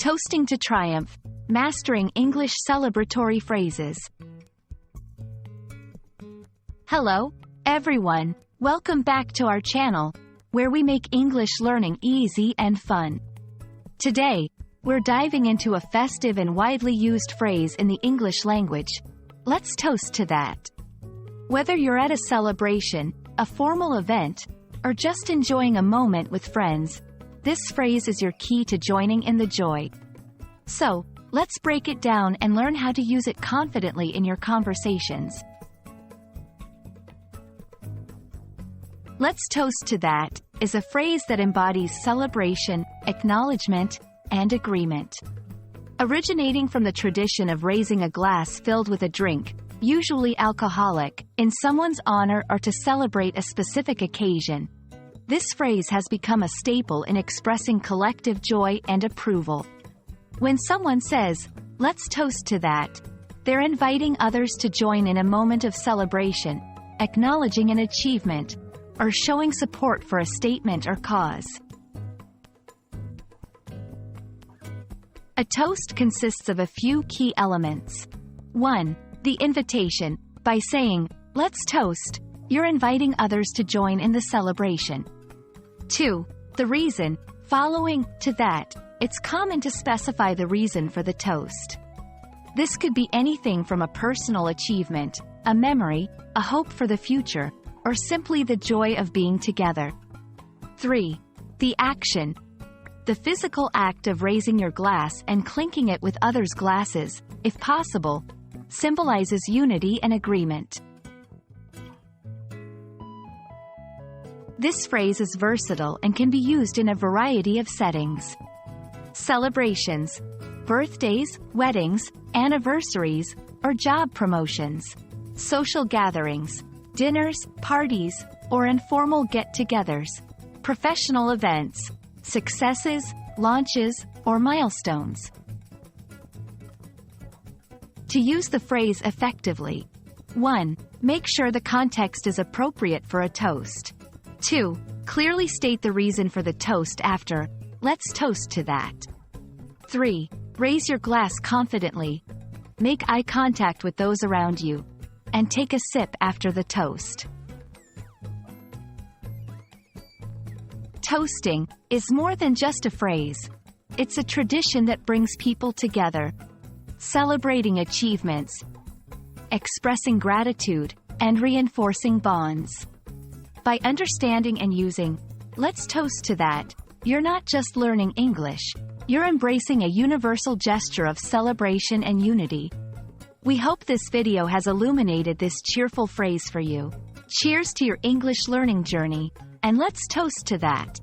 Toasting to triumph. Mastering English celebratory phrases. Hello, everyone. Welcome back to our channel, where we make English learning easy and fun. Today, we're diving into a festive and widely used phrase in the English language. Let's toast to that. Whether you're at a celebration, a formal event, or just enjoying a moment with friends, this phrase is your key to joining in the joy. So, let's break it down and learn how to use it confidently in your conversations. "Let's toast to that" is a phrase that embodies celebration, acknowledgement, and agreement. Originating from the tradition of raising a glass filled with a drink, usually alcoholic, in someone's honor or to celebrate a specific occasion, this phrase has become a staple in expressing collective joy and approval. When someone says, "Let's toast to that," they're inviting others to join in a moment of celebration, acknowledging an achievement, or showing support for a statement or cause. A toast consists of a few key elements. 1. The invitation. By saying, "Let's toast," you're inviting others to join in the celebration. 2. The reason. Following to that, it's common to specify the reason for the toast. This could be anything from a personal achievement, a memory, a hope for the future, or simply the joy of being together. 3. The action. The physical act of raising your glass and clinking it with others' glasses, if possible, symbolizes unity and agreement. This phrase is versatile and can be used in a variety of settings. Celebrations, birthdays, weddings, anniversaries, or job promotions. Social gatherings, dinners, parties, or informal get-togethers. Professional events, successes, launches, or milestones. To use the phrase effectively: 1. Make sure the context is appropriate for a toast. 2. Clearly state the reason for the toast after, "Let's toast to that." 3. Raise your glass confidently. Make eye contact with those around you, and take a sip after the toast. Toasting is more than just a phrase. It's a tradition that brings people together, celebrating achievements, expressing gratitude, and reinforcing bonds. By understanding and using "Let's toast to that," you're not just learning English, you're embracing a universal gesture of celebration and unity. We hope this video has illuminated this cheerful phrase for you. Cheers to your English learning journey, and let's toast to that.